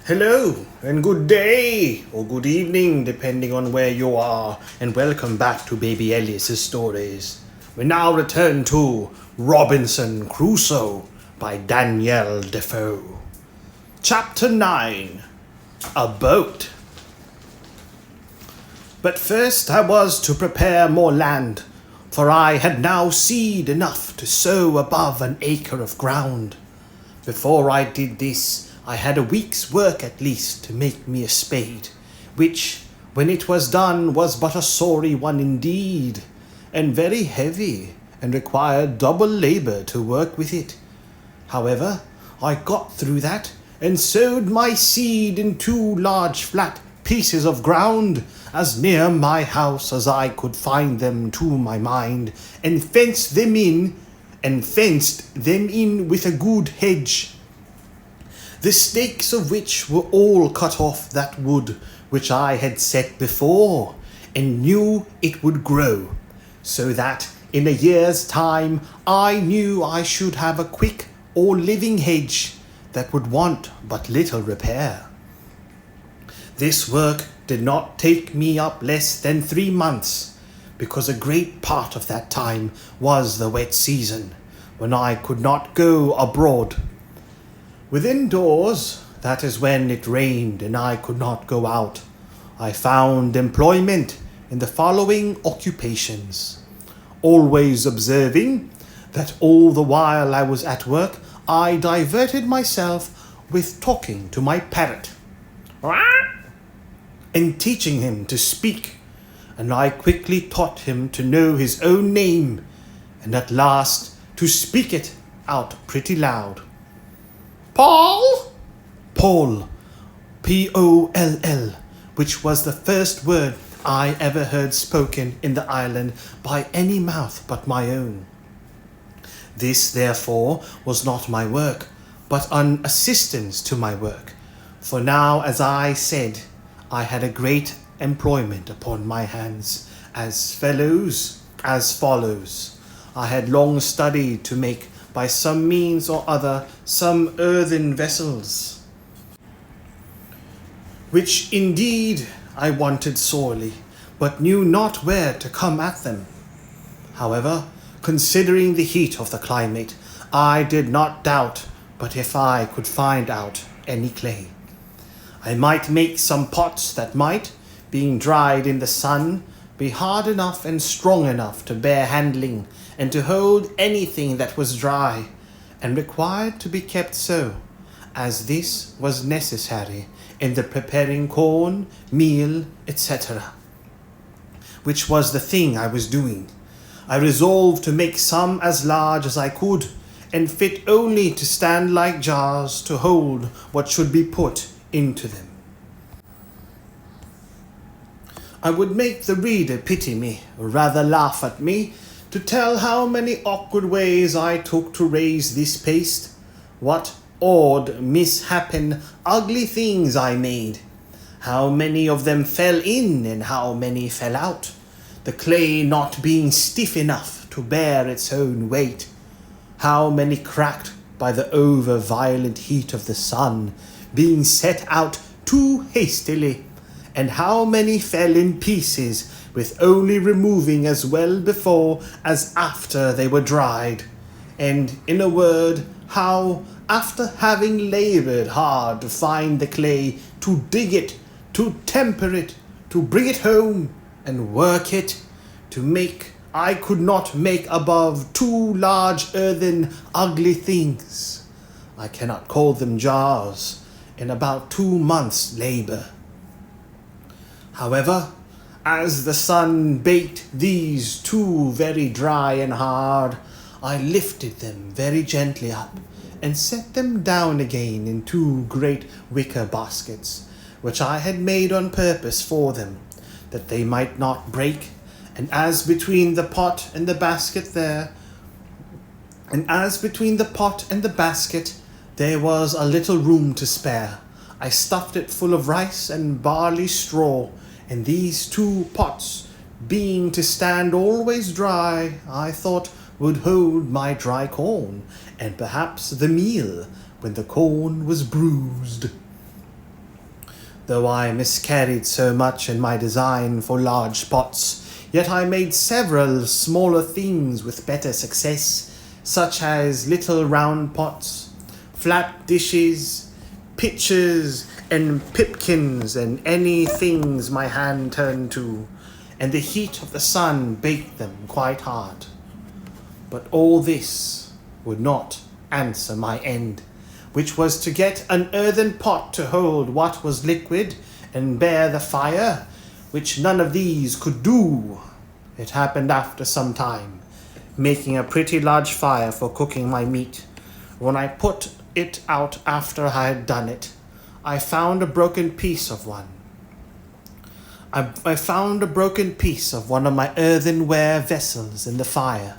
Hello and good day or good evening depending on where you are, and welcome back to Baby Ellis' stories. We now return to Robinson Crusoe by Daniel Defoe. Chapter 9. A Boat. But first I was to prepare more land, for I had now seed enough to sow above an acre of ground. Before I did this, I had a week's work at least to make me a spade, which, when it was done, was but a sorry one indeed, and very heavy, and required double labour to work with it. However, I got through that, and sowed my seed in 2 large flat pieces of ground, as near my house as I could find them to my mind, and fenced them in with a good hedge, the stakes of which were all cut off that wood which I had set before, and knew it would grow, so that in a year's time I knew I should have a quick or living hedge that would want but little repair. This work did not take me up less than 3 months, because a great part of that time was the wet season, when I could not go abroad. Within doors, that is when it rained and I could not go out, I found employment in the following occupations, always observing that all the while I was at work I diverted myself with talking to my parrot, and teaching him to speak, and I quickly taught him to know his own name, and at last to speak it out pretty loud. Paul? Paul, P-O-L-L, which was the first word I ever heard spoken in the island by any mouth but my own. This, therefore, was not my work, but an assistance to my work, for now, as I said, I had a great employment upon my hands, as follows. I had long studied to make by some means or other some earthen vessels, which indeed I wanted sorely, but knew not where to come at them. However, considering the heat of the climate, I did not doubt but if I could find out any clay, I might make some pots that might, being dried in the sun, be hard enough and strong enough to bear handling, and to hold anything that was dry, and required to be kept so, as this was necessary in the preparing corn, meal, etc., which was the thing I was doing. I resolved to make some as large as I could, and fit only to stand like jars to hold what should be put into them. I would make the reader pity me, or rather laugh at me, to tell how many awkward ways I took to raise this paste, what odd, mishappen, ugly things I made, how many of them fell in and how many fell out, the clay not being stiff enough to bear its own weight, how many cracked by the over-violent heat of the sun, being set out too hastily, and how many fell in pieces with only removing as well before as after they were dried, and, in a word, how, after having laboured hard to find the clay, to dig it, to temper it, to bring it home, and work it, to make, I could not make above 2 large earthen ugly things, I cannot call them jars, in about 2 months' labour. However, as the sun baked these 2 very dry and hard, I lifted them very gently up, and set them down again in 2 great wicker baskets, which I had made on purpose for them, that they might not break, and as between the pot and the basket there was a little room to spare, I stuffed it full of rice and barley straw, and these 2 pots, being to stand always dry, I thought would hold my dry corn, and perhaps the meal, when the corn was bruised. Though I miscarried so much in my design for large pots, yet I made several smaller things with better success, such as little round pots, flat dishes, pitchers, and pipkins, and any things my hand turned to, and the heat of the sun baked them quite hard. But all this would not answer my end, which was to get an earthen pot to hold what was liquid and bear the fire, which none of these could do. It happened after some time, making a pretty large fire for cooking my meat. When I put it out after I had done it, I found a broken piece of one. I found a broken piece of one of my earthenware vessels in the fire,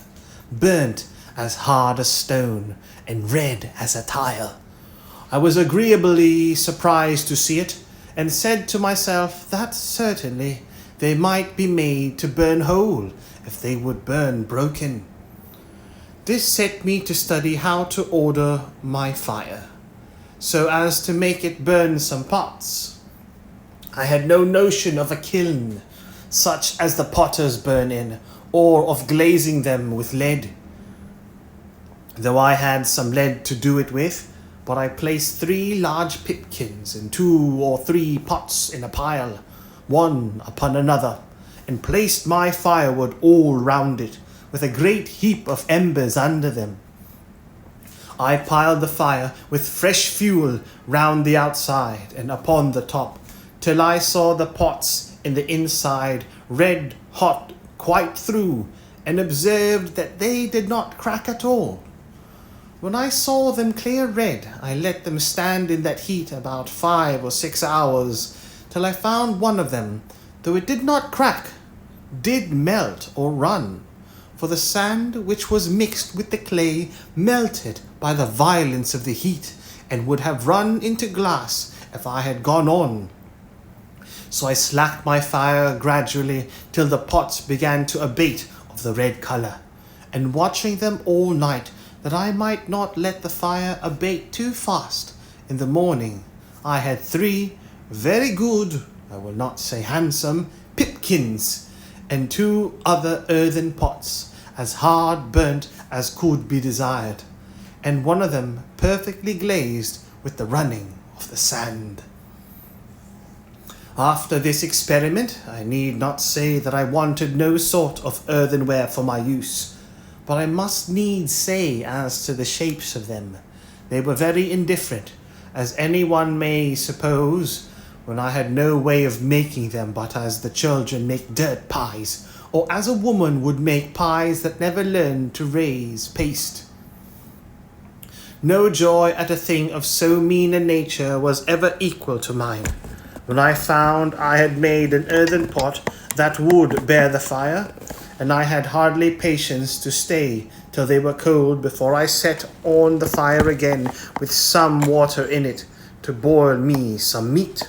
burnt as hard as stone and red as a tile. I was agreeably surprised to see it, and said to myself that certainly they might be made to burn whole if they would burn broken. This set me to study how to order my fire, so as to make it burn some pots. I had no notion of a kiln, such as the potters burn in, or of glazing them with lead, though I had some lead to do it with. But I placed 3 large pipkins and 2 or 3 pots in a pile, one upon another, and placed my firewood all round it, with a great heap of embers under them. I piled the fire with fresh fuel round the outside and upon the top, till I saw the pots in the inside red hot quite through, and observed that they did not crack at all. When I saw them clear red, I let them stand in that heat about 5 or 6 hours, till I found one of them, though it did not crack, did melt or run, for the sand which was mixed with the clay melted by the violence of the heat, and would have run into glass if I had gone on. So I slacked my fire gradually till the pots began to abate of the red colour, and watching them all night, that I might not let the fire abate too fast, in the morning I had 3 very good, I will not say handsome, pipkins, and 2 other earthen pots, as hard burnt as could be desired, and one of them perfectly glazed with the running of the sand. After this experiment, I need not say that I wanted no sort of earthenware for my use, but I must needs say as to the shapes of them, they were very indifferent, as any one may suppose, when I had no way of making them but as the children make dirt pies, or as a woman would make pies that never learned to raise paste. No joy at a thing of so mean a nature was ever equal to mine, when I found I had made an earthen pot that would bear the fire, and I had hardly patience to stay till they were cold before I set on the fire again with some water in it to boil me some meat,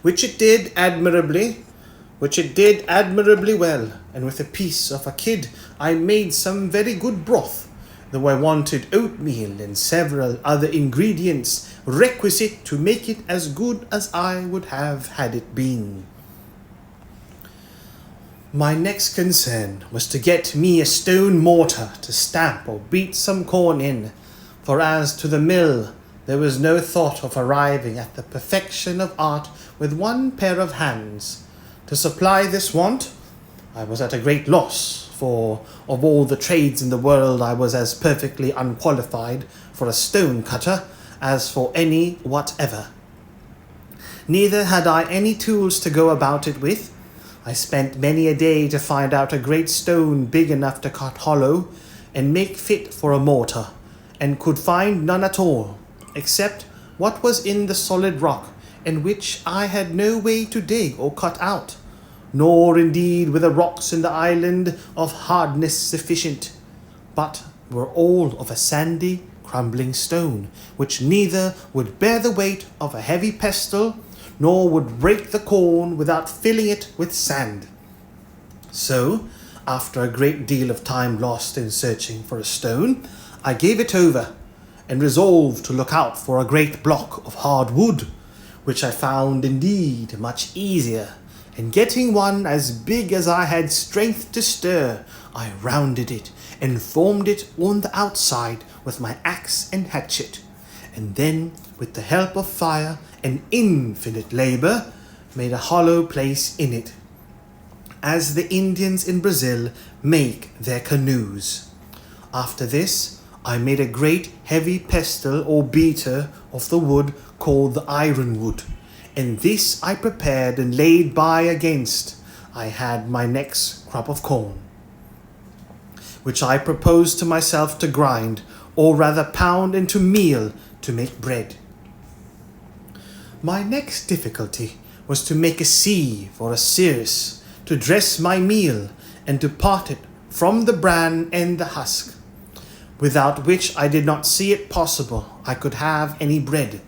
which it did admirably well, and with a piece of a kid I made some very good broth, though I wanted oatmeal and several other ingredients requisite to make it as good as I would have had it been. My next concern was to get me a stone mortar to stamp or beat some corn in, for as to the mill, there was no thought of arriving at the perfection of art with one pair of hands. To supply this want, I was at a great loss, for of all the trades in the world I was as perfectly unqualified for a stone cutter as for any whatever. Neither had I any tools to go about it with. I spent many a day to find out a great stone big enough to cut hollow and make fit for a mortar, and could find none at all, except what was in the solid rock, and which I had no way to dig or cut out, nor indeed were the rocks in the island of hardness sufficient, but were all of a sandy, crumbling stone, which neither would bear the weight of a heavy pestle, nor would break the corn without filling it with sand. So, after a great deal of time lost in searching for a stone, I gave it over, and resolved to look out for a great block of hard wood, which I found indeed much easier, and getting one as big as I had strength to stir, I rounded it and formed it on the outside with my axe and hatchet, and then, with the help of fire and infinite labour, made a hollow place in it, as the Indians in Brazil make their canoes. After this, I made a great heavy pestle or beater of the wood called the ironwood, and this I prepared and laid by against I had my next crop of corn, which I proposed to myself to grind, or rather pound into meal to make bread. My next difficulty was to make a sieve or a seeress, to dress my meal, and to part it from the bran and the husk, without which I did not see it possible I could have any bread.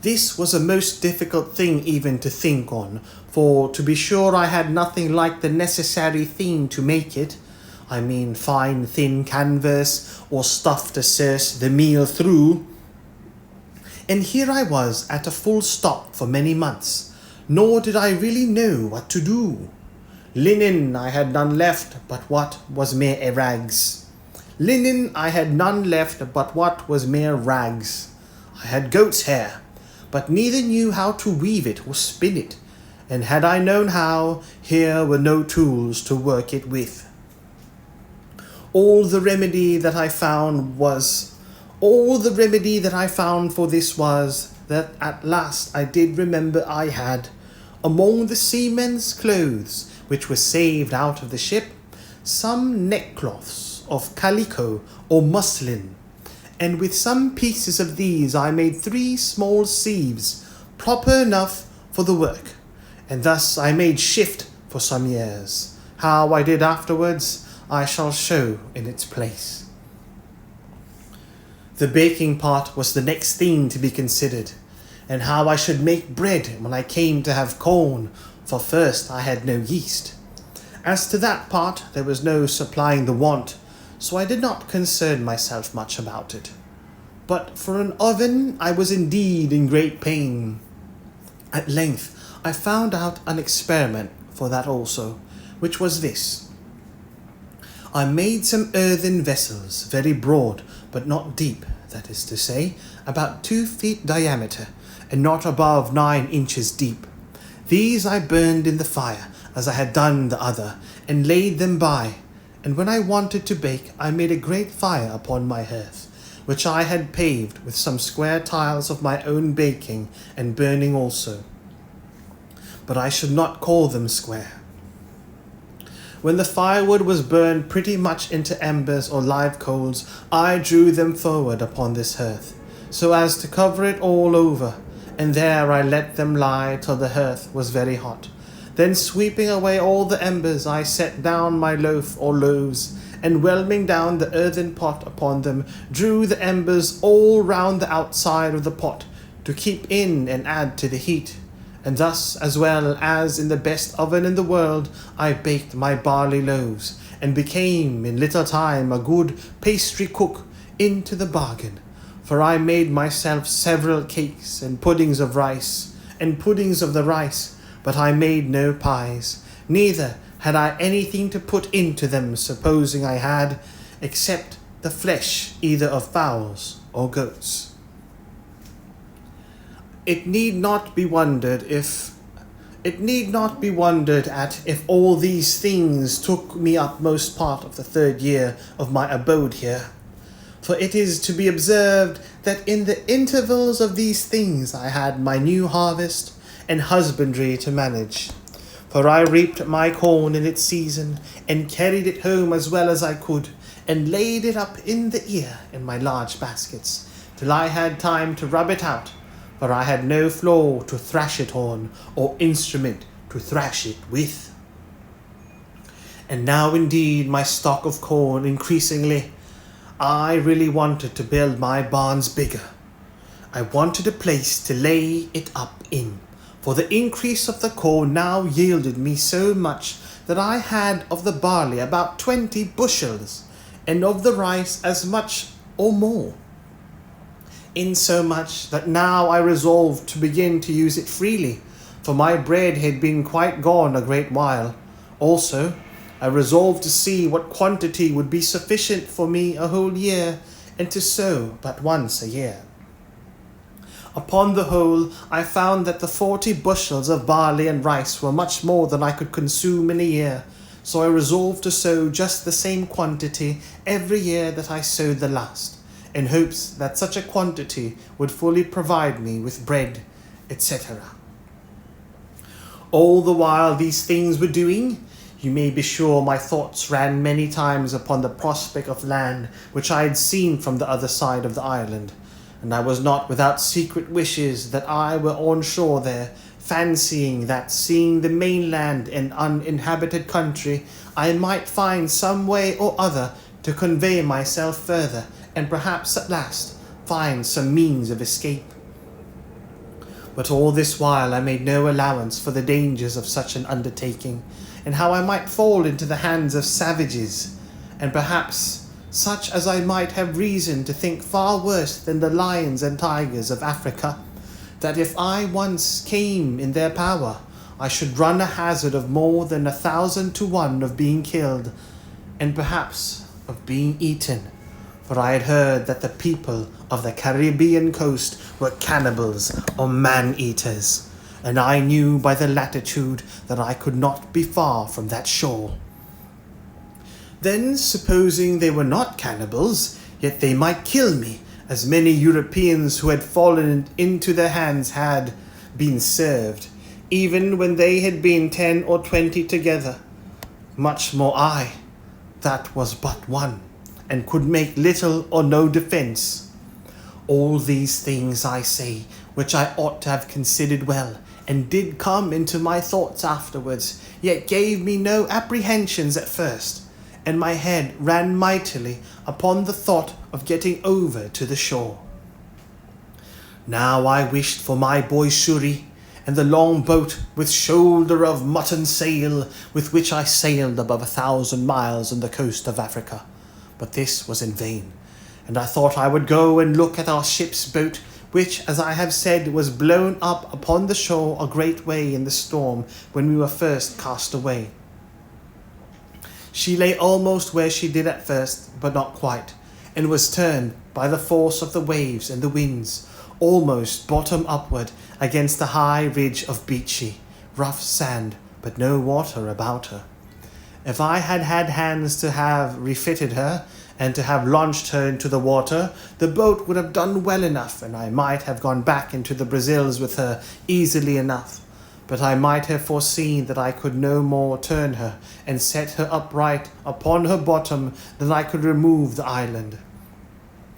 This was a most difficult thing even to think on, for to be sure I had nothing like the necessary thing to make it, I mean fine thin canvas or stuff to serse the meal through. And here I was at a full stop for many months, nor did I really know what to do. Linen I had none left but what was mere rags. Linen I had none left but what was mere rags. I had goat's hair, but neither knew how to weave it or spin it, and had I known how, here were no tools to work it with. All the remedy that I found for this was, that at last I did remember I had, among the seamen's clothes, which were saved out of the ship, some neckcloths of calico or muslin, and with some pieces of these I made 3 small sieves, proper enough for the work, and thus I made shift for some years. How I did afterwards, I shall show in its place. The baking part was the next thing to be considered, and how I should make bread when I came to have corn, for first I had no yeast. As to that part, there was no supplying the want, so I did not concern myself much about it. But for an oven I was indeed in great pain. At length I found out an experiment for that also, which was this. I made some earthen vessels, very broad, but not deep, that is to say, about 2 feet diameter, and not above 9 inches deep. These I burned in the fire, as I had done the other, and laid them by, and when I wanted to bake, I made a great fire upon my hearth, which I had paved with some square tiles of my own baking and burning also. But I should not call them square. When the firewood was burned pretty much into embers or live coals, I drew them forward upon this hearth, so as to cover it all over, and there I let them lie till the hearth was very hot. Then sweeping away all the embers, I set down my loaf or loaves, and whelming down the earthen pot upon them, drew the embers all round the outside of the pot, to keep in and add to the heat. And thus, as well as in the best oven in the world, I baked my barley loaves, and became in little time a good pastry cook into the bargain. For I made myself several cakes and puddings of rice, but I made no pies, neither had I anything to put into them, supposing I had, except the flesh either of fowls or goats. It need not be wondered at if all these things took me up most part of the 3rd year of my abode here. For it is to be observed that in the intervals of these things I had my new harvest and husbandry to manage. For I reaped my corn in its season, and carried it home as well as I could, and laid it up in the ear in my large baskets, till I had time to rub it out, for I had no floor to thrash it on, or instrument to thrash it with. And now indeed my stock of corn increasingly, I really wanted to build my barns bigger. I wanted a place to lay it up in, for the increase of the corn now yielded me so much that I had of the barley about 20 bushels, and of the rice as much or more. insomuch that now I resolved to begin to use it freely, for my bread had been quite gone a great while. Also, I resolved to see what quantity would be sufficient for me a whole year, and to sow but once a year. Upon the whole, I found that the 40 bushels of barley and rice were much more than I could consume in a year, so I resolved to sow just the same quantity every year that I sowed the last, in hopes that such a quantity would fully provide me with bread, etc. All the while these things were doing, you may be sure my thoughts ran many times upon the prospect of land which I had seen from the other side of the island, and I was not without secret wishes that I were on shore there, fancying that, seeing the mainland and uninhabited country, I might find some way or other to convey myself further, and perhaps at last find some means of escape. But all this while I made no allowance for the dangers of such an undertaking, and how I might fall into the hands of savages, and perhaps such as I might have reason to think far worse than the lions and tigers of Africa, that if I once came in their power, I should run a hazard of more than 1,000 to 1 of being killed, and perhaps of being eaten, for I had heard that the people of the Caribbean coast were cannibals or man-eaters, and I knew by the latitude that I could not be far from that shore. Then, supposing they were not cannibals, yet they might kill me, as many Europeans who had fallen into their hands had been served, even when they had been 10 or 20 together. Much more I, that was but one, and could make little or no defence. All these things I say, which I ought to have considered well, and did come into my thoughts afterwards, yet gave me no apprehensions at first, and my head ran mightily upon the thought of getting over to the shore. Now I wished for my boy Shuri, and the long boat with shoulder of mutton sail, with which I sailed above 1,000 miles on the coast of Africa. But this was in vain, and I thought I would go and look at our ship's boat, which, as I have said, was blown up upon the shore a great way in the storm when we were first cast away. She lay almost where she did at first, but not quite, and was turned by the force of the waves and the winds, almost bottom upward against the high ridge of beachy, rough sand, but no water about her. If I had had hands to have refitted her, and to have launched her into the water, the boat would have done well enough, and I might have gone back into the Brazils with her easily enough. But I might have foreseen that I could no more turn her and set her upright upon her bottom than I could remove the island.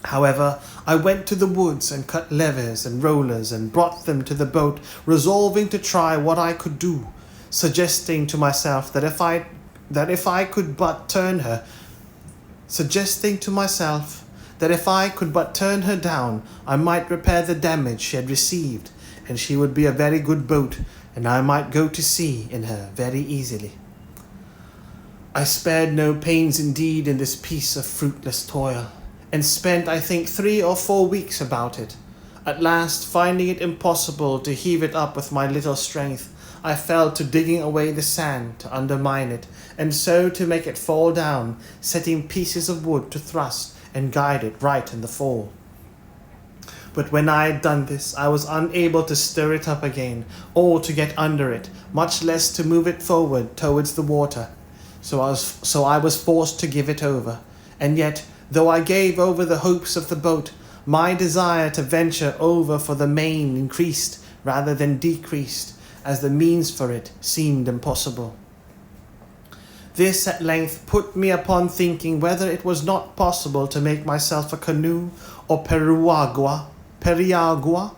However, I went to the woods and cut levers and rollers and brought them to the boat, resolving to try what I could do, suggesting to myself that if I could but turn her down, I might repair the damage she had received, and she would be a very good boat, and I might go to sea in her very easily. I spared no pains indeed in this piece of fruitless toil, and spent, I think, 3 or 4 weeks about it. At last, finding it impossible to heave it up with my little strength, I fell to digging away the sand to undermine it, and so to make it fall down, setting pieces of wood to thrust and guide it right in the fall. But when I had done this, I was unable to stir it up again, or to get under it, much less to move it forward towards the water. So I was forced to give it over. And yet, though I gave over the hopes of the boat, my desire to venture over for the main increased rather than decreased, as the means for it seemed impossible. This at length put me upon thinking whether it was not possible to make myself a canoe or periagua, Periagua,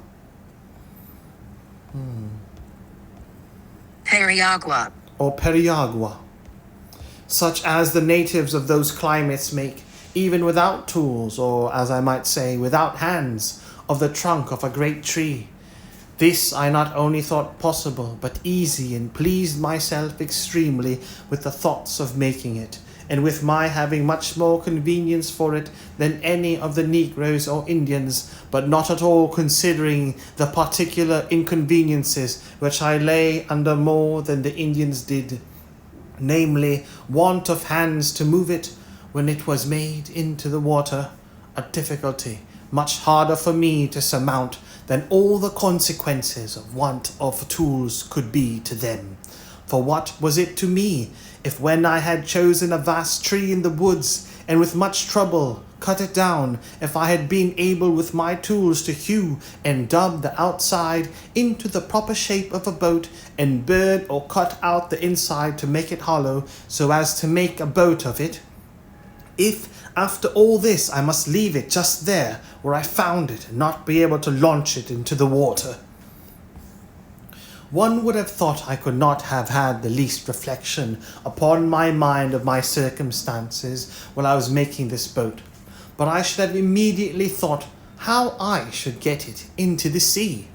such as the natives of those climates make, even without tools, or, as I might say, without hands, of the trunk of a great tree. This I not only thought possible, but easy, and pleased myself extremely with the thoughts of making it, and with my having much more convenience for it than any of the Negroes or Indians, but not at all considering the particular inconveniences which I lay under more than the Indians did, namely, want of hands to move it when it was made into the water, a difficulty much harder for me to surmount than all the consequences of want of tools could be to them. For what was it to me, if when I had chosen a vast tree in the woods, and with much trouble cut it down, if I had been able with my tools to hew and dub the outside into the proper shape of a boat, and burn or cut out the inside to make it hollow, so as to make a boat of it? If, after all this, I must leave it just there where I found it, and not be able to launch it into the water. One would have thought I could not have had the least reflection upon my mind of my circumstances while I was making this boat, but I should have immediately thought how I should get it into the sea.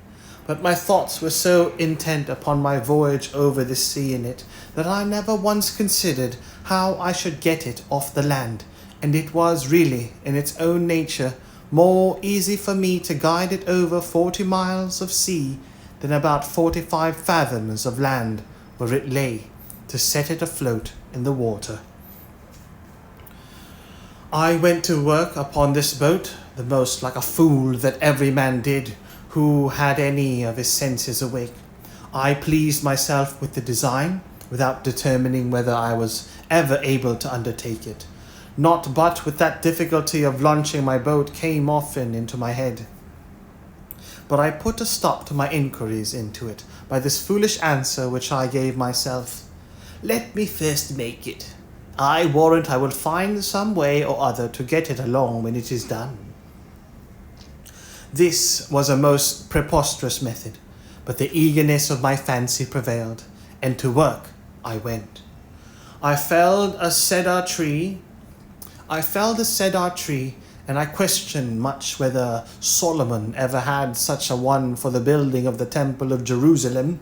But my thoughts were so intent upon my voyage over the sea in it, that I never once considered how I should get it off the land, and it was really, in its own nature, more easy for me to guide it over 40 miles of sea than about 45 fathoms of land where it lay, to set it afloat in the water. I went to work upon this boat, the most like a fool that every man did who had any of his senses awake. I pleased myself with the design, without determining whether I was ever able to undertake it. Not but with that difficulty of launching my boat came often into my head. But I put a stop to my inquiries into it by this foolish answer which I gave myself: "Let me first make it. I warrant I will find some way or other to get it along when it is done." This was a most preposterous method, but the eagerness of my fancy prevailed, and to work I went. I felled a cedar tree, and I questioned much whether Solomon ever had such a one for the building of the temple of Jerusalem.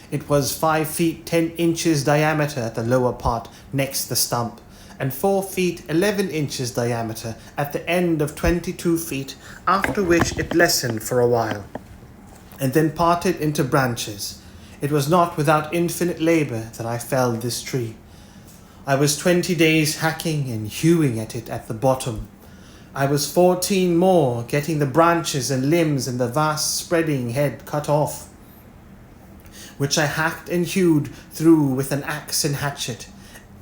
It was 5 feet 10 inches diameter at the lower part next the stump, and 4 feet 11 inches diameter at the end of 22 feet, after which it lessened for a while, and then parted into branches. It was not without infinite labour that I felled this tree. I was 20 days hacking and hewing at it at the bottom. I was 14 more getting the branches and limbs and the vast spreading head cut off, which I hacked and hewed through with an axe and hatchet,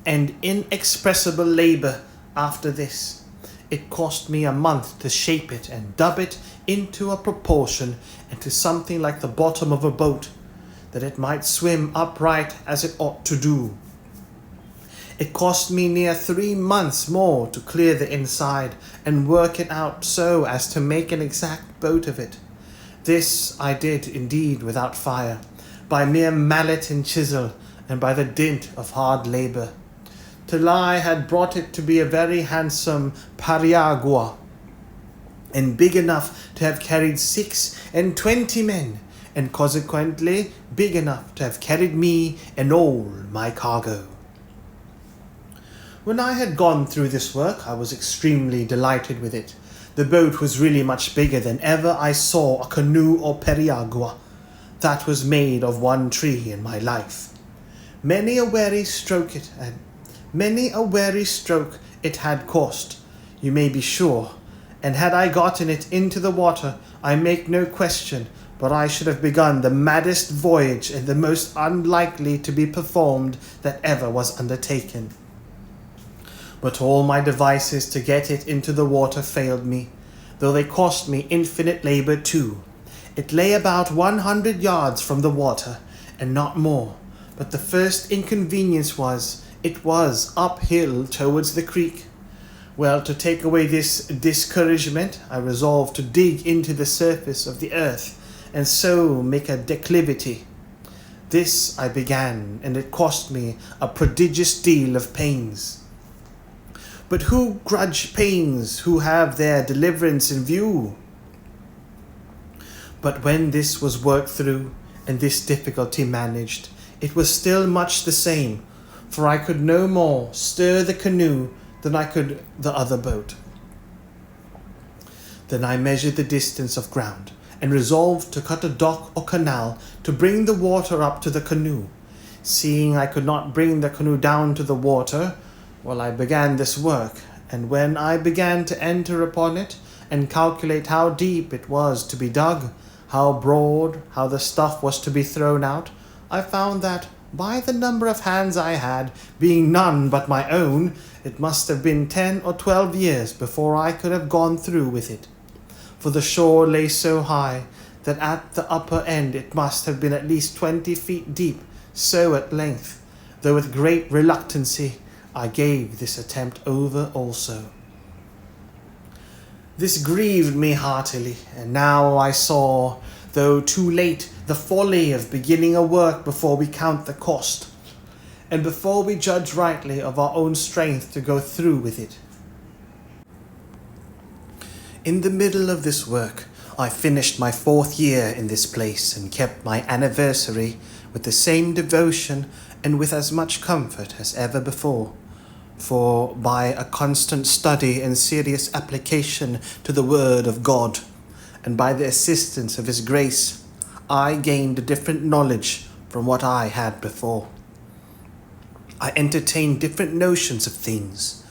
and inexpressible labour after this. It cost me a month to shape it and dub it into a proportion and to something like the bottom of a boat, that it might swim upright as it ought to do. It cost me near 3 months more to clear the inside and work it out so as to make an exact boat of it. This I did indeed without fire, by mere mallet and chisel, and by the dint of hard labour, till I had brought it to be a very handsome periagua, and big enough to have carried 26 men, and consequently big enough to have carried me and all my cargo. When I had gone through this work, I was extremely delighted with it. The boat was really much bigger than ever I saw a canoe or periagua that was made of one tree in my life. Many a weary stroke it had cost, you may be sure, and had I gotten it into the water, I make no question but I should have begun the maddest voyage and the most unlikely to be performed that ever was undertaken. But all my devices to get it into the water failed me, though they cost me infinite labour too. It lay about 100 yards from the water, and not more, but the first inconvenience was, it was uphill towards the creek. Well, to take away this discouragement, I resolved to dig into the surface of the earth, and so make a declivity. This I began, and it cost me a prodigious deal of pains. But who grudge pains who have their deliverance in view? But when this was worked through, and this difficulty managed, it was still much the same, for I could no more stir the canoe than I could the other boat. Then I measured the distance of ground, and resolved to cut a dock or canal to bring the water up to the canoe. Seeing I could not bring the canoe down to the water, I began this work, and when I began to enter upon it, and calculate how deep it was to be dug, how broad, how the stuff was to be thrown out, I found that, by the number of hands I had, being none but my own, it must have been 10 or 12 years before I could have gone through with it. For the shore lay so high that at the upper end it must have been at least 20 feet deep, so at length, though with great reluctancy, I gave this attempt over also. This grieved me heartily, and now I saw, though too late, the folly of beginning a work before we count the cost, and before we judge rightly of our own strength to go through with it. In the middle of this work, I finished my 4th year in this place, and kept my anniversary with the same devotion and with as much comfort as ever before. For by a constant study and serious application to the Word of God, and by the assistance of His grace, I gained a different knowledge from what I had before. I entertained different notions of things.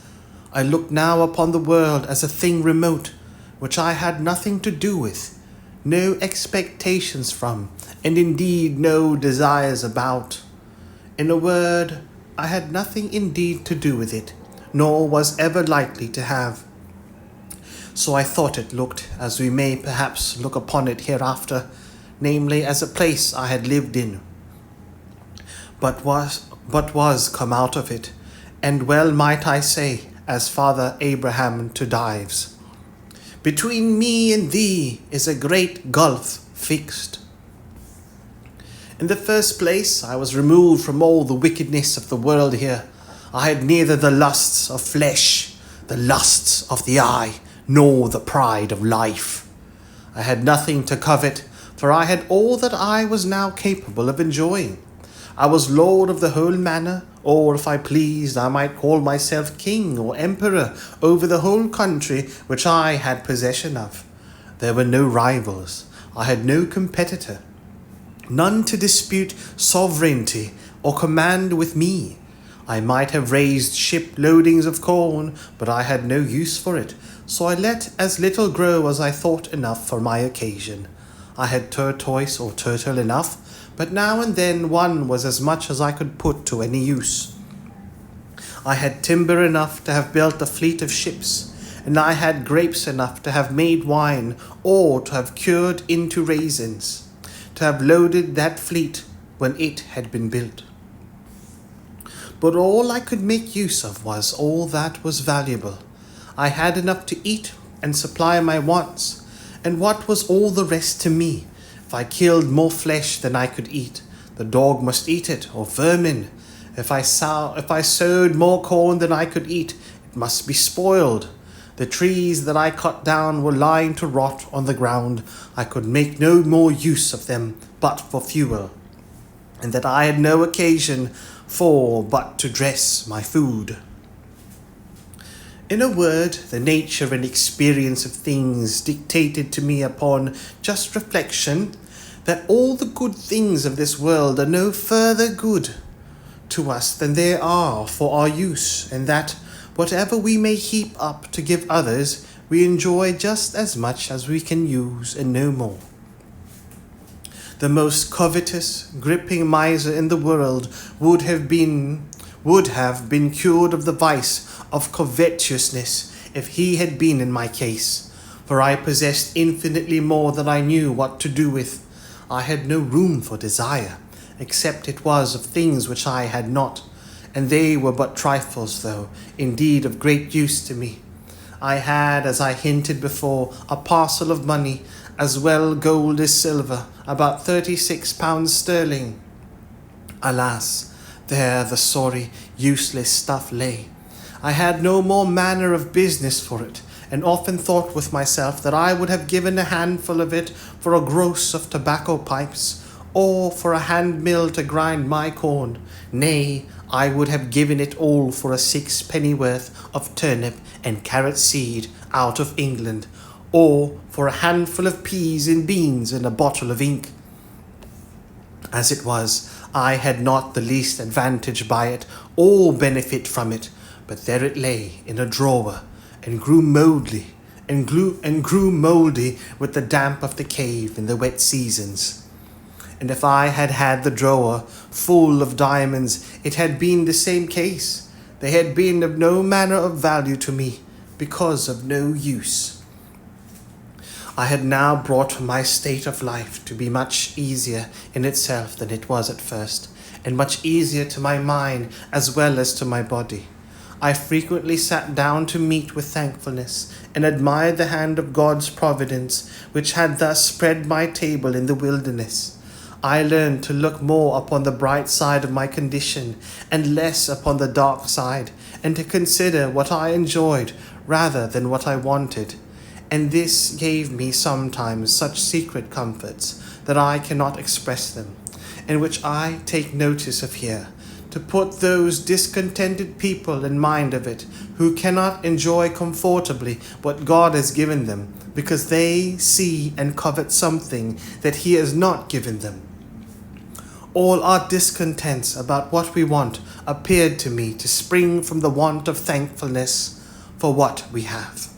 I looked now upon the world as a thing remote, which I had nothing to do with, no expectations from, and indeed no desires about. In a word, I had nothing indeed to do with it, nor was ever likely to have. So I thought it looked, as we may perhaps look upon it hereafter, namely as a place I had lived in, but was come out of it, and well might I say, as Father Abraham to Dives, between me and thee is a great gulf fixed. In the first place, I was removed from all the wickedness of the world here. I had neither the lusts of flesh, the lusts of the eye, nor the pride of life. I had nothing to covet, for I had all that I was now capable of enjoying. I was lord of the whole manor, or if I pleased, I might call myself king or emperor over the whole country which I had possession of. There were no rivals. I had no competitor. None to dispute sovereignty or command with me. I might have raised ship loadings of corn, but I had no use for it, so I let as little grow as I thought enough for my occasion. I had tortoise or turtle enough, but now and then one was as much as I could put to any use. I had timber enough to have built a fleet of ships, and I had grapes enough to have made wine, or to have cured into raisins, to have loaded that fleet when it had been built. But all I could make use of was all that was valuable. I had enough to eat and supply my wants, and what was all the rest to me? If I killed more flesh than I could eat, the dog must eat it, or vermin. If I sowed more corn than I could eat, it must be spoiled. The trees that I cut down were lying to rot on the ground. I could make no more use of them but for fuel, and that I had no occasion for but to dress my food. In a word, the nature and experience of things dictated to me upon just reflection that all the good things of this world are no further good to us than they are for our use, and that whatever we may heap up to give others, we enjoy just as much as we can use and no more. The most covetous, gripping miser in the world would have been cured of the vice of covetousness if he had been in my case, for I possessed infinitely more than I knew what to do with. I had no room for desire, except it was of things which I had not, and they were but trifles, though indeed of great use to me. I had, as I hinted before, a parcel of money, as well gold as silver, about 36 pounds sterling. Alas, there the sorry, useless stuff lay. I had no more manner of business for it, and often thought with myself that I would have given a handful of it for a gross of tobacco pipes, or for a hand mill to grind my corn. Nay, I would have given it all for a 6 penny worth of turnip and carrot seed out of England, or for a handful of peas and beans and a bottle of ink. As it was, I had not the least advantage by it, or benefit from it, but there it lay in a drawer, and grew mouldy, with the damp of the cave in the wet seasons. And if I had had the drawer full of diamonds, it had been the same case. They had been of no manner of value to me, because of no use. I had now brought my state of life to be much easier in itself than it was at first, and much easier to my mind as well as to my body. I frequently sat down to meat with thankfulness, and admired the hand of God's providence, which had thus spread my table in the wilderness. I learned to look more upon the bright side of my condition, and less upon the dark side, and to consider what I enjoyed rather than what I wanted. And this gave me sometimes such secret comforts that I cannot express them, and which I take notice of here, to put those discontented people in mind of it, who cannot enjoy comfortably what God has given them, because they see and covet something that He has not given them. All our discontents about what we want appeared to me to spring from the want of thankfulness for what we have.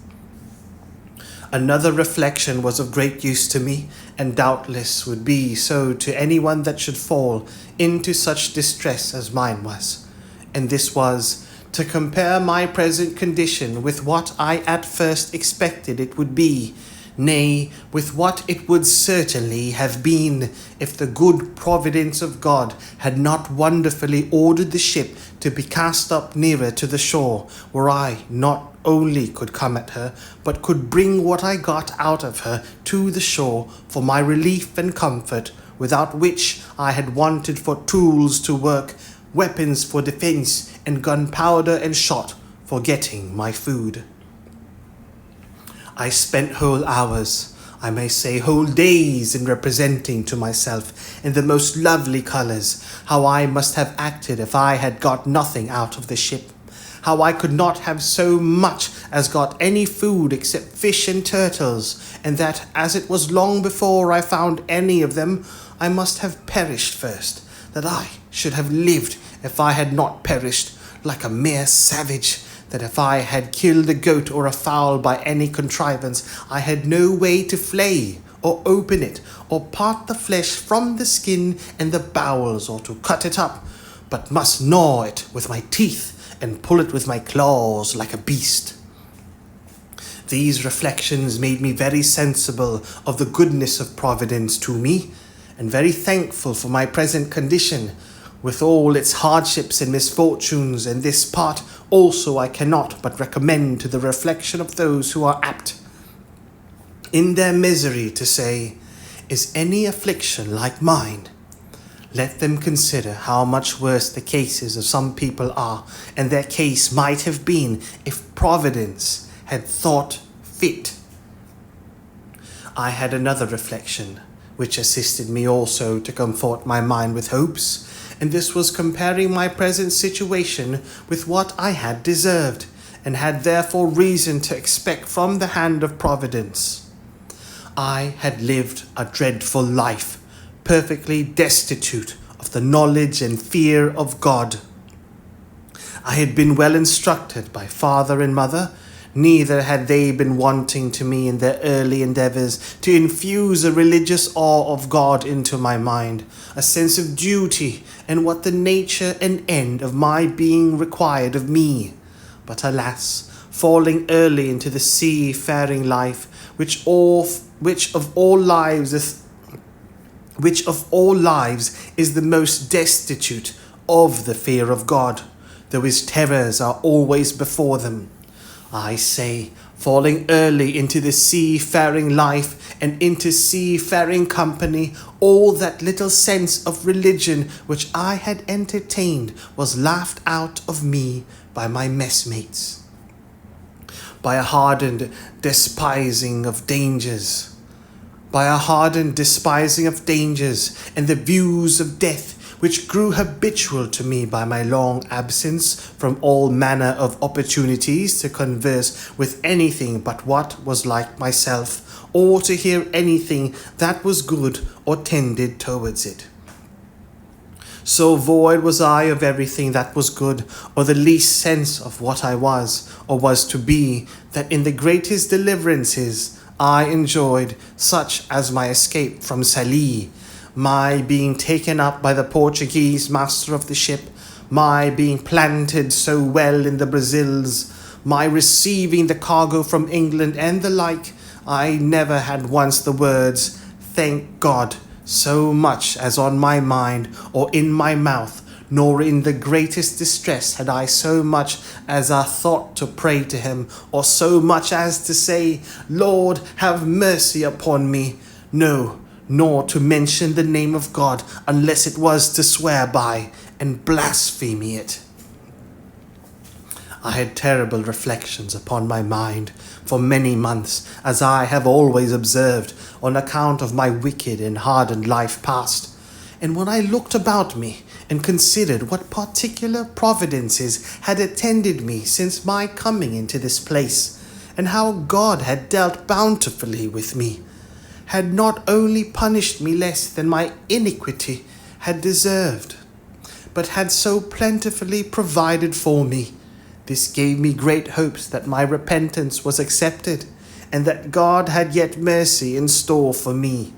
Another reflection was of great use to me, and doubtless would be so to anyone that should fall into such distress as mine was. And this was, to compare my present condition with what I at first expected it would be, nay, with what it would certainly have been, if the good providence of God had not wonderfully ordered the ship to be cast up nearer to the shore, where I not only could come at her, but could bring what I got out of her to the shore for my relief and comfort, without which I had wanted for tools to work, weapons for defence, and gunpowder and shot for getting my food. I spent whole hours, I may say whole days, in representing to myself in the most lovely colours how I must have acted if I had got nothing out of the ship, how I could not have so much as got any food except fish and turtles, and that as it was long before I found any of them, I must have perished first, that I should have lived if I had not perished like a mere savage, that if I had killed a goat or a fowl by any contrivance, I had no way to flay, or open it, or part the flesh from the skin and the bowels, or to cut it up, but must gnaw it with my teeth, and pull it with my claws like a beast. These reflections made me very sensible of the goodness of Providence to me, and very thankful for my present condition, with all its hardships and misfortunes, and this part also I cannot but recommend to the reflection of those who are apt, in their misery, to say, "Is any affliction like mine?" Let them consider how much worse the cases of some people are, and their case might have been if Providence had thought fit. I had another reflection, which assisted me also to comfort my mind with hopes, and this was comparing my present situation with what I had deserved, and had therefore reason to expect from the hand of Providence. I had lived a dreadful life, perfectly destitute of the knowledge and fear of God. I had been well instructed by father and mother, neither had they been wanting to me in their early endeavours to infuse a religious awe of God into my mind, a sense of duty, and what the nature and end of my being required of me. But alas, falling early into the seafaring life, which of all lives is the most destitute of the fear of God, though his terrors are always before them. I say, falling early into the seafaring life and into seafaring company, all that little sense of religion which I had entertained was laughed out of me by my messmates, by a hardened despising of dangers, and the views of death which grew habitual to me by my long absence from all manner of opportunities to converse with anything but what was like myself, or to hear anything that was good or tended towards it. So void was I of everything that was good, or the least sense of what I was, or was to be, that in the greatest deliverances I enjoyed, such as my escape from Sallee, my being taken up by the Portuguese master of the ship, my being planted so well in the Brazils, my receiving the cargo from England, and the like, I never had once the words, "Thank God," so much as on my mind or in my mouth, nor in the greatest distress had I so much as a thought to pray to him, or so much as to say, "Lord, have mercy upon me." No, nor to mention the name of God, unless it was to swear by and blaspheme it. I had terrible reflections upon my mind for many months, as I have always observed, on account of my wicked and hardened life past. And when I looked about me and considered what particular providences had attended me since my coming into this place, and how God had dealt bountifully with me, had not only punished me less than my iniquity had deserved, but had so plentifully provided for me, this gave me great hopes that my repentance was accepted, and that God had yet mercy in store for me.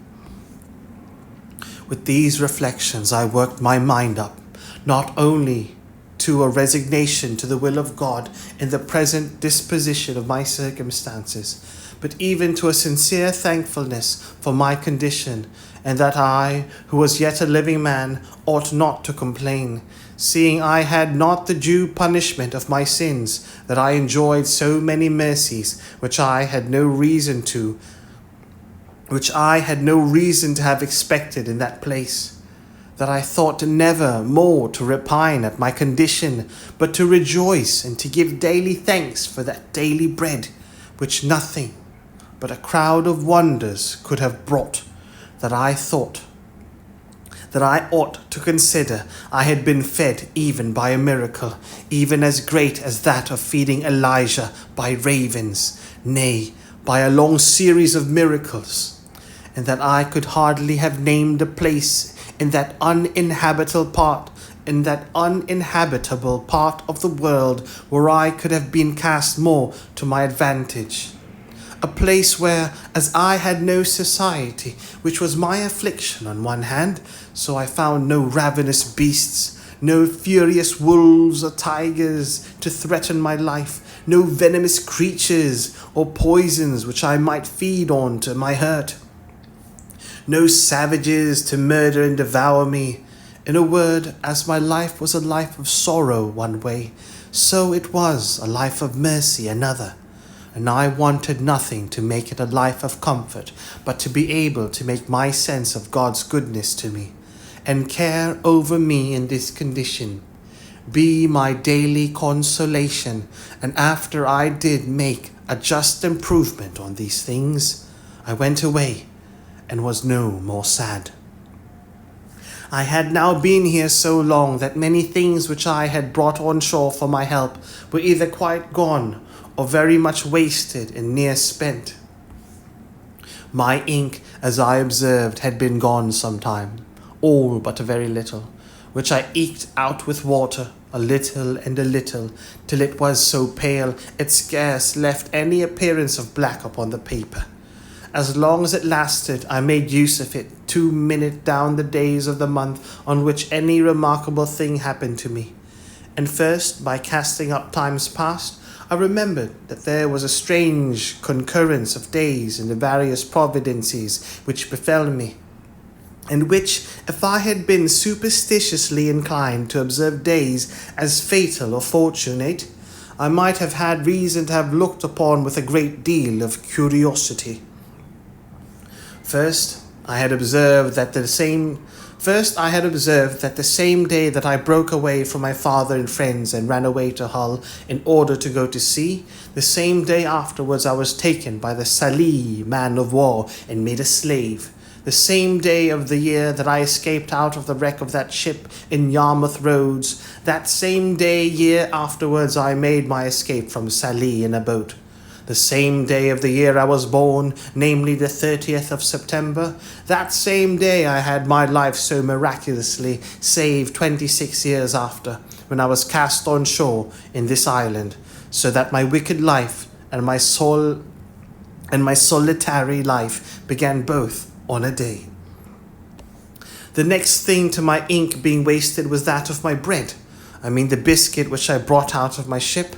With these reflections I worked my mind up, not only to a resignation to the will of God in the present disposition of my circumstances, but even to a sincere thankfulness for my condition, and that I, who was yet a living man, ought not to complain, seeing I had not the due punishment of my sins, that I enjoyed so many mercies which I had no reason to have expected in that place, that I thought never more to repine at my condition, but to rejoice and to give daily thanks for that daily bread, which nothing but a crowd of wonders could have brought, that I thought that I ought to consider I had been fed even by a miracle, even as great as that of feeding Elijah by ravens, nay, by a long series of miracles, and that I could hardly have named a place in that uninhabitable part of the world where I could have been cast more to my advantage. A place where, as I had no society, which was my affliction on one hand, so I found no ravenous beasts, no furious wolves or tigers to threaten my life, no venomous creatures or poisons which I might feed on to my hurt, no savages to murder and devour me. In a word, as my life was a life of sorrow one way, so it was a life of mercy another. And I wanted nothing to make it a life of comfort, but to be able to make my sense of God's goodness to me, and care over me in this condition, be my daily consolation. And after I did make a just improvement on these things, I went away and was no more sad. I had now been here so long that many things which I had brought on shore for my help were either quite gone or very much wasted and near spent. My ink, as I observed, had been gone some time, all but a very little, which I eked out with water, a little, till it was so pale it scarce left any appearance of black upon the paper. As long as it lasted, I made use of it to minute down the days of the month on which any remarkable thing happened to me. And first, by casting up times past, I remembered that there was a strange concurrence of days in the various providences which befell me, and which, if I had been superstitiously inclined to observe days as fatal or fortunate, I might have had reason to have looked upon with a great deal of curiosity. First, I had observed that the same day that I broke away from my father and friends and ran away to Hull in order to go to sea, the same day afterwards I was taken by the Sallee man of war and made a slave. the same day of the year that I escaped out of the wreck of that ship in Yarmouth Roads, that same day year afterwards I made my escape from Sallee in a boat. The same day of the year I was born, namely the 30th of September, that same day I had my life so miraculously saved 26 years after, when I was cast on shore in this island, so that my wicked life and my solitary life began both on a day. The next thing to my ink being wasted was that of my bread. The biscuit which I brought out of my ship.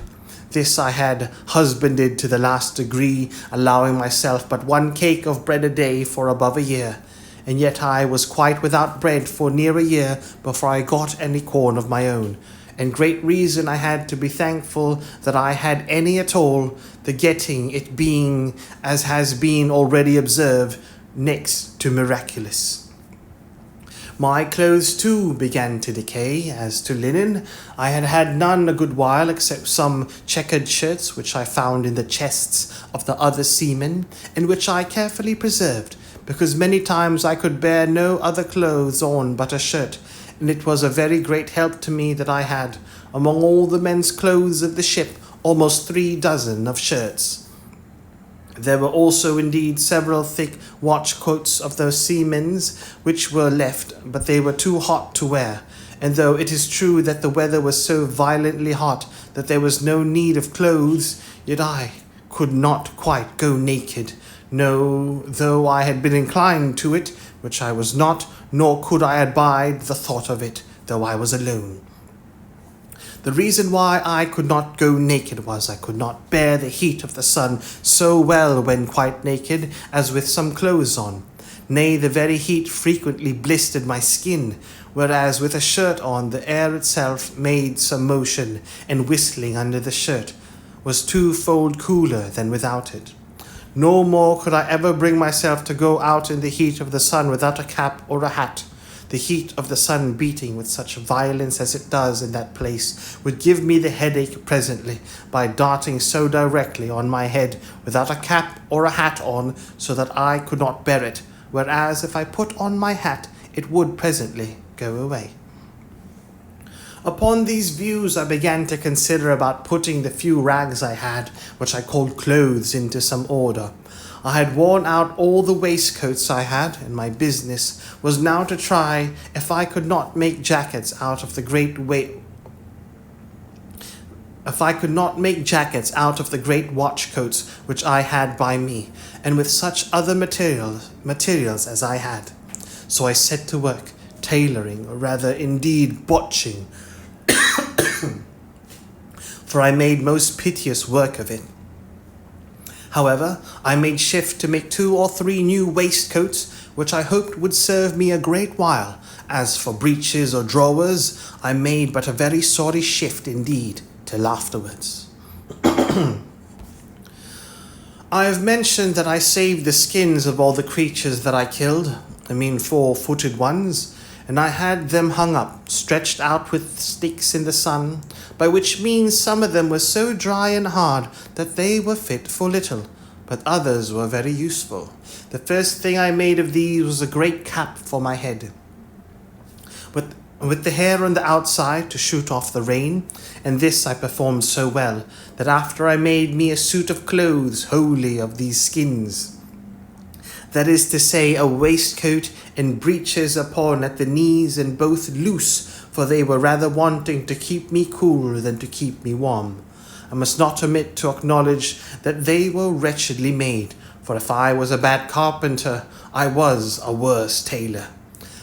This I had husbanded to the last degree, allowing myself but one cake of bread a day for above a year, and yet I was quite without bread for near a year before I got any corn of my own, and great reason I had to be thankful that I had any at all, the getting it being, as has been already observed, next to miraculous. My clothes too began to decay. As to linen, I had had none a good while except some checkered shirts which I found in the chests of the other seamen, and which I carefully preserved, because many times I could bear no other clothes on but a shirt, and it was a very great help to me that I had, among all the men's clothes of the ship, almost 3 dozen of shirts. There were also indeed several thick watch coats of those seamen's which were left, but they were too hot to wear, and though it is true that the weather was so violently hot that there was no need of clothes, yet I could not quite go naked, no, though I had been inclined to it, which I was not, nor could I abide the thought of it, though I was alone. The reason why I could not go naked was I could not bear the heat of the sun so well when quite naked as with some clothes on. Nay, the very heat frequently blistered my skin, whereas with a shirt on the air itself made some motion, and whistling under the shirt was 2-fold cooler than without it. No more could I ever bring myself to go out in the heat of the sun without a cap or a hat. The heat of the sun beating with such violence as it does in that place would give me the headache presently by darting so directly on my head without a cap or a hat on, so that I could not bear it, whereas if I put on my hat it would presently go away. Upon these views I began to consider about putting the few rags I had, which I called clothes, into some order. I had worn out all the waistcoats I had, and my business was now to try if I could not make jackets out of the great watch coats which I had by me, and with such other materials as I had. So I set to work, tailoring, or rather indeed botching, for I made most piteous work of it. However, I made shift to make 2 or 3 new waistcoats, which I hoped would serve me a great while. As for breeches or drawers, I made but a very sorry shift indeed till afterwards. I have mentioned that I saved the skins of all the creatures that I killed, 4-footed ones, and I had them hung up, stretched out with sticks in the sun, by which means some of them were so dry and hard that they were fit for little, but others were very useful. The first thing I made of these was a great cap for my head, with the hair on the outside to shoot off the rain, and this I performed so well that after I made me a suit of clothes wholly of these skins. That is to say, a waistcoat and breeches upon at the knees, and both loose, for they were rather wanting to keep me cool than to keep me warm. I must not omit to acknowledge that they were wretchedly made, for if I was a bad carpenter, I was a worse tailor.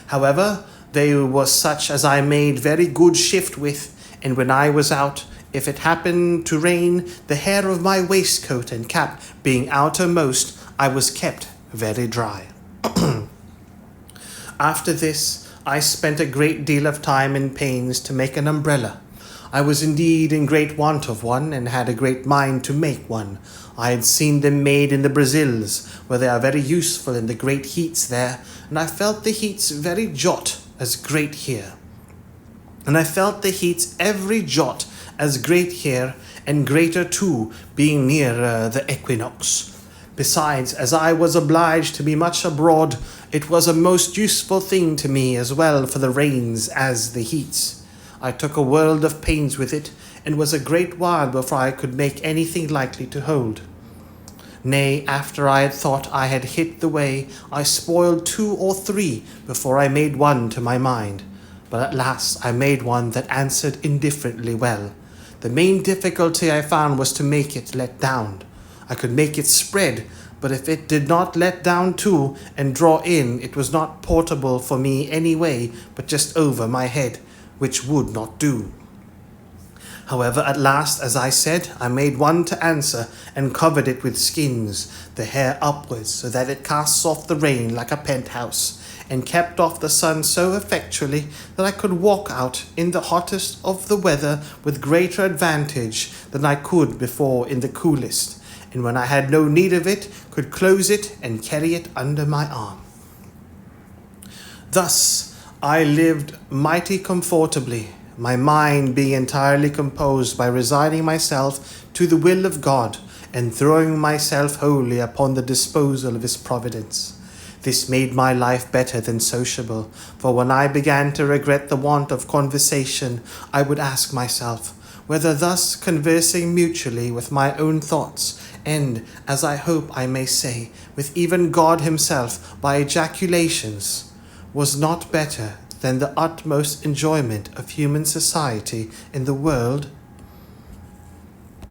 However, they were such as I made very good shift with, and when I was out, if it happened to rain, the hair of my waistcoat and cap being outermost, I was kept very dry. After this, I spent a great deal of time and pains to make an umbrella. I was indeed in great want of one, and had a great mind to make one. I had seen them made in the Brazils, where they are very useful in the great heats there, and I felt the heats very jot as great here. And greater too, being nearer the equinox. Besides, as I was obliged to be much abroad, it was a most useful thing to me as well for the rains as the heats. I took a world of pains with it, and was a great while before I could make anything likely to hold. Nay, after I had thought I had hit the way, I spoiled 2 or 3 before I made one to my mind. But at last I made one that answered indifferently well. The main difficulty I found was to make it let down. I could make it spread, but if it did not let down too and draw in, it was not portable for me any way but just over my head, which would not do. However, at last, as I said, I made one to answer, and covered it with skins, the hair upwards, so that it casts off the rain like a penthouse, and kept off the sun so effectually that I could walk out in the hottest of the weather with greater advantage than I could before in the coolest, and when I had no need of it, could close it and carry it under my arm. Thus I lived mighty comfortably, my mind being entirely composed by resigning myself to the will of God, and throwing myself wholly upon the disposal of his providence. This made my life better than sociable, for when I began to regret the want of conversation, I would ask myself, whether thus conversing mutually with my own thoughts, and, as I hope I may say, with even God himself by ejaculations, was not better than the utmost enjoyment of human society in the world.